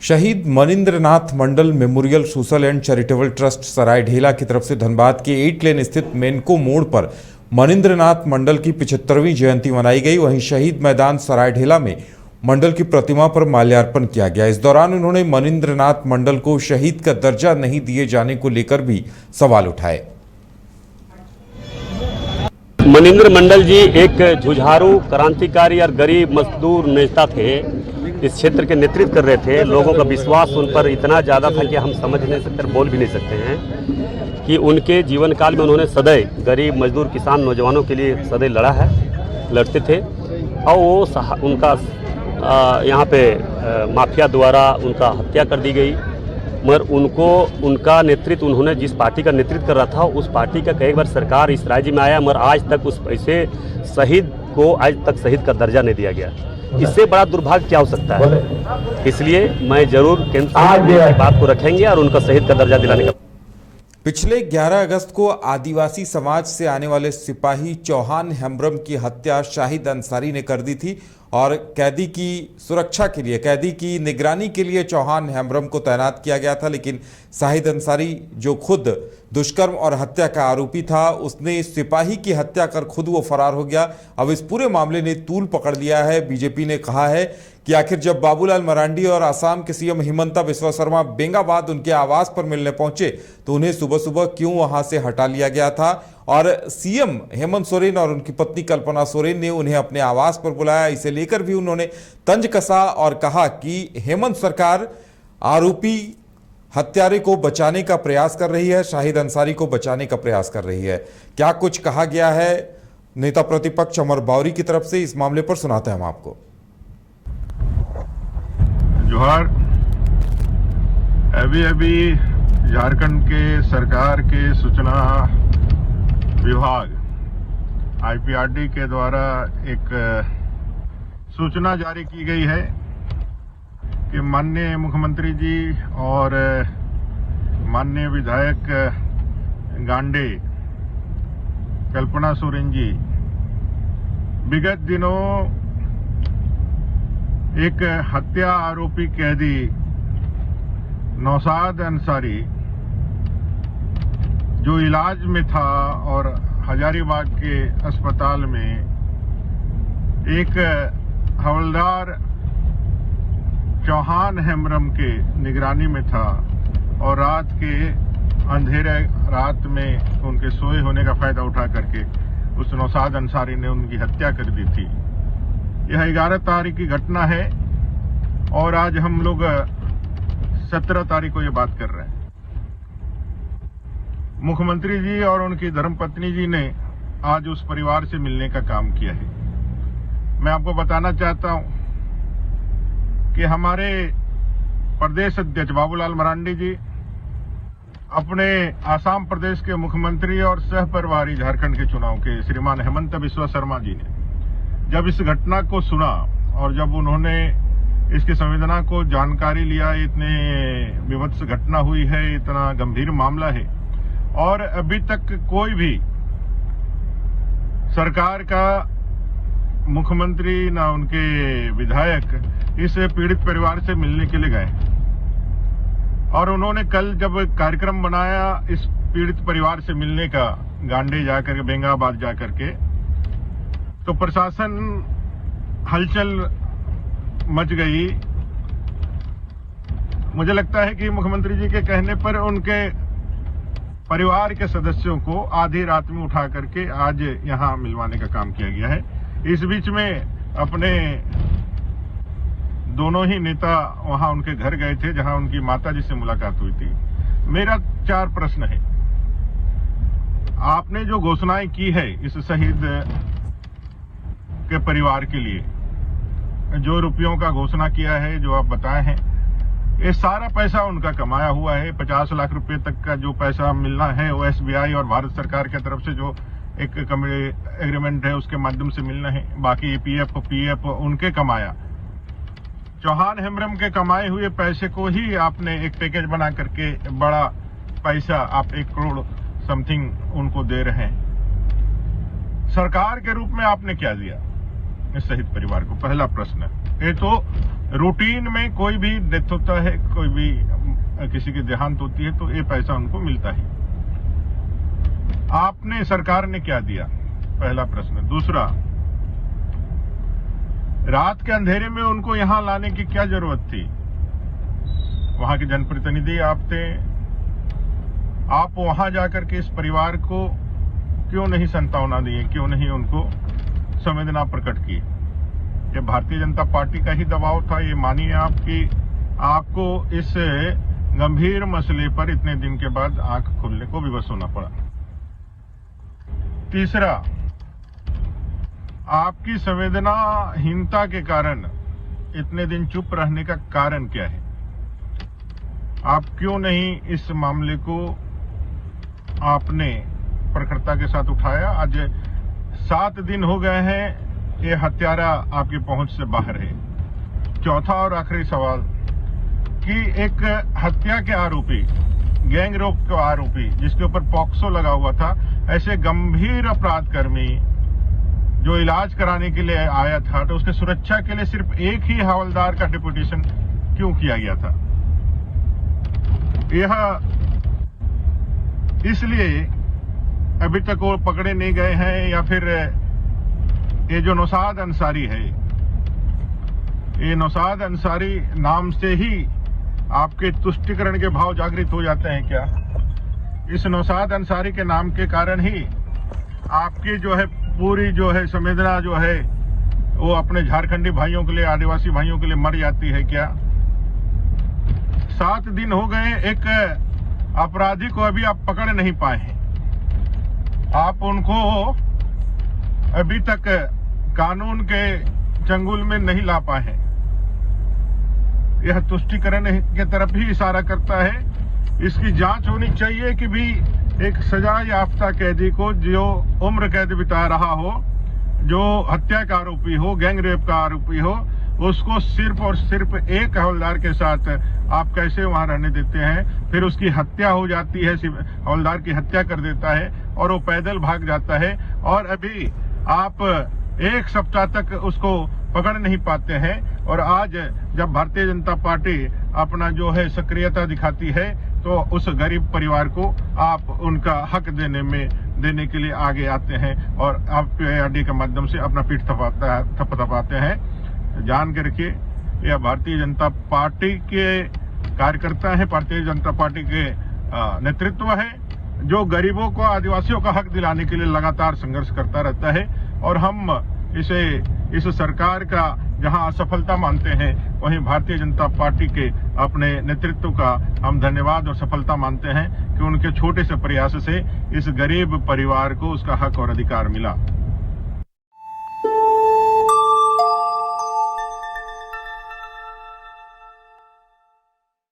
शहीद Manindranath Mandal memorial social and charitable trust Saraidhela की तरफ से धनबाद के 8 लेन स्थित मेनको मोड़ पर मनिंद्रनाथ मंडल की 75वीं जयंती मनाई गई। वहीं शहीद मैदान सरायढेला में मंडल की प्रतिमा पर माल्यार्पण किया गया। इस दौरान उन्होंने मनिंद्रनाथ मंडल को शहीद का दर्जा नहीं दिए जाने को लेकर भी सवाल उठाए। मनिंद्र मंडल जी एक जुझारू क्रांतिकारी और गरीब मजदूर नेता थे। इस क्षेत्र के नेतृत्व कर रहे थे। लोगों का विश्वास उन पर इतना ज़्यादा था कि हम समझ नहीं सकते, बोल भी नहीं सकते हैं कि उनके जीवन काल में उन्होंने सदैव गरीब मजदूर किसान नौजवानों के लिए सदैव लड़ा है, लड़ते थे। और वो उनका यहाँ पे माफिया द्वारा उनका हत्या कर दी गई। मगर उनका नेतृत्व, उन्होंने जिस पार्टी का नेतृत्व कर रहा था उस पार्टी का कई बार सरकार इस राज्य में आया, मगर आज तक उस ऐसे शहीद को आज तक शहीद का दर्जा नहीं दिया गया। इससे बड़ा दुर्भाग्य क्या हो सकता है? इसलिए मैं जरूर केंद्र सरकार की बात को रखेंगे और उनका शहीद का दर्जा दिलाने का। पिछले 11 अगस्त को आदिवासी समाज से आने वाले सिपाही चौहान हेम्ब्रम की हत्या शाहिद अंसारी ने कर दी थी और कैदी की सुरक्षा के लिए, कैदी की निगरानी के लिए चौहान हेम्ब्रम को तैनात किया गया था। लेकिन शाहिद अंसारी जो खुद दुष्कर्म और हत्या का आरोपी था, उसने सिपाही की हत्या कर खुद वो फरार हो गया। अब इस पूरे मामले ने तूल पकड़ लिया है। बीजेपी ने कहा है कि आखिर जब बाबूलाल मरांडी और असम के सीएम हिमंता बिस्वा शर्मा बेंगाबाद उनके आवास पर मिलने पहुंचे तो उन्हें सुबह सुबह क्यों वहां से हटा लिया गया था। और सीएम हेमंत सोरेन और उनकी पत्नी कल्पना सोरेन ने उन्हें अपने आवास पर बुलाया। इसे लेकर भी उन्होंने तंज कसा और कहा कि हेमंत सरकार आरोपी हत्यारे को बचाने का प्रयास कर रही है, शाहिद अंसारी को बचाने का प्रयास कर रही है। क्या कुछ कहा गया है नेता प्रतिपक्ष अमर बावरी की तरफ से, इस मामले पर सुनाते हैं हम आपको। जोहार। अभी झारखंड के सरकार के सूचना विभाग आईपीआरडी के द्वारा एक सूचना जारी की गई है कि माननीय मुख्यमंत्री जी और माननीय विधायक गांडे कल्पना सोरेन जी विगत दिनों एक हत्या आरोपी कैदी नौशाद अंसारी जो इलाज में था और हजारीबाग के अस्पताल में एक हवलदार चौहान हेम्ब्रम के निगरानी में था और रात के अंधेरे रात में उनके सोए होने का फायदा उठा करके उस नौशाद अंसारी ने उनकी हत्या कर दी थी। यह 11 तारीख की घटना है और आज हम लोग 17 तारीख को ये बात कर रहे हैं। मुख्यमंत्री जी और उनकी धर्मपत्नी जी ने आज उस परिवार से मिलने का काम किया है। मैं आपको बताना चाहता हूं कि हमारे प्रदेश अध्यक्ष बाबूलाल मरांडी जी अपने आसाम प्रदेश के मुख्यमंत्री और सह प्रभारी झारखंड के चुनाव के श्रीमान हिमंता बिस्वा शर्मा जी ने जब इस घटना को सुना और जब उन्होंने इसकी संवेदना को जानकारी लिया, इतने विभत्स घटना हुई है, इतना गंभीर मामला है और अभी तक कोई भी सरकार का मुख्यमंत्री ना उनके विधायक इस पीड़ित परिवार से मिलने के लिए गए। और उन्होंने कल जब कार्यक्रम बनाया इस पीड़ित परिवार से मिलने का, गांडे जाकर के, बेंगाबाद जाकर के, तो प्रशासन हलचल मच गई। मुझे लगता है कि मुख्यमंत्री जी के कहने पर उनके परिवार के सदस्यों को आधी रात में उठा करके आज यहां मिलवाने का काम किया गया है। इस बीच में अपने दोनों ही नेता वहां उनके घर गए थे जहां उनकी माता जी से मुलाकात हुई थी। मेरा 4 प्रश्न है। आपने जो घोषणाएं की है इस शहीद के परिवार के लिए, जो रुपयों का घोषणा किया है, जो आप बताए हैं, ये सारा पैसा उनका कमाया हुआ है। 50 लाख रुपए तक का जो पैसा मिलना है वो एसबीआई और भारत सरकार की तरफ से जो एक एग्रीमेंट है उसके माध्यम से मिलना है। बाकी पीएफ पीएफ उनके कमाया, चौहान हेम्ब्रम के कमाए हुए पैसे को ही आपने एक पैकेज बना करके बड़ा पैसा आप 1 करोड़ समथिंग उनको दे रहे हैं। सरकार के रूप में आपने क्या दिया? शहीद परिवार को? पहला प्रश्न। ये तो रूटीन में कोई भी डेथ होता है, कोई भी किसी की देहांत होती है तो ये पैसा उनको मिलता है। आपने, सरकार ने क्या दिया? पहला प्रश्न। दूसरा, रात के अंधेरे में उनको यहां लाने की क्या जरूरत थी? वहां के जनप्रतिनिधि आप थे, आप वहां जाकर के इस परिवार को क्यों नहीं सांत्वना दिए, क्यों नहीं उनको संवेदना प्रकट की? ये भारतीय जनता पार्टी का ही दबाव था, ये मानिए आपको इस गंभीर मसले पर इतने दिन के बाद आंख खोलने को विवश होना पड़ा। तीसरा, आपकी संवेदनाहीनता के कारण इतने दिन चुप रहने का कारण क्या है? आप क्यों नहीं इस मामले को आपने प्रखरता के साथ उठाया? आज 7 दिन हो गए हैं, ये हत्यारा आपकी पहुंच से बाहर है। चौथा और आखिरी सवाल कि एक हत्या के आरोपी, गैंग रेप के आरोपी जिसके ऊपर पॉक्सो लगा हुआ था, ऐसे गंभीर अपराध कर्मी जो इलाज कराने के लिए आया था, तो उसके सुरक्षा के लिए सिर्फ एक ही हवलदार का डिप्यूटेशन क्यों किया गया था? यह इसलिए अभी तक वो पकड़े नहीं गए हैं, या फिर ये जो नौशाद अंसारी है, ये नौशाद अंसारी नाम से ही आपके तुष्टिकरण के भाव जागृत हो जाते हैं क्या? इस नौशाद अंसारी के नाम के कारण ही आपकी जो है पूरी जो है संवेदना जो है वो अपने झारखंडी भाइयों के लिए, आदिवासी भाइयों के लिए मर जाती है क्या? 7 दिन हो गए, एक अपराधी को अभी आप पकड़ नहीं पाए हैं, आप उनको अभी तक कानून के चंगुल में नहीं ला पाए हैं। यह तुष्टिकरण के तरफ ही इशारा करता है। इसकी जांच होनी चाहिए कि भी एक सजा याफ्ता कैदी को जो उम्र कैद बिता रहा हो, जो हत्या का आरोपी हो, गैंग रेप का आरोपी हो, उसको सिर्फ और सिर्फ एक हवलदार के साथ आप कैसे वहां रहने देते हैं? फिर उसकी हत्या हो जाती है, हवलदार की हत्या कर देता है और वो पैदल भाग जाता है, और अभी आप 1 सप्ताह तक उसको पकड़ नहीं पाते हैं। और आज जब भारतीय जनता पार्टी अपना जो है सक्रियता दिखाती है, तो उस गरीब परिवार को आप उनका हक देने के लिए आगे आते हैं और आप PIRD के माध्यम से अपना पीठ थपथपाते हैं। जान के रखिए, यह भारतीय जनता पार्टी के कार्यकर्ता है, भारतीय जनता पार्टी के नेतृत्व है, जो गरीबों को, आदिवासियों का हक दिलाने के लिए लगातार संघर्ष करता रहता है। और हम इस सरकार का जहां असफलता मानते हैं, वहीं भारतीय जनता पार्टी के अपने नेतृत्व का हम धन्यवाद और सफलता मानते हैं कि उनके छोटे से प्रयास से इस गरीब परिवार को उसका हक और अधिकार मिला।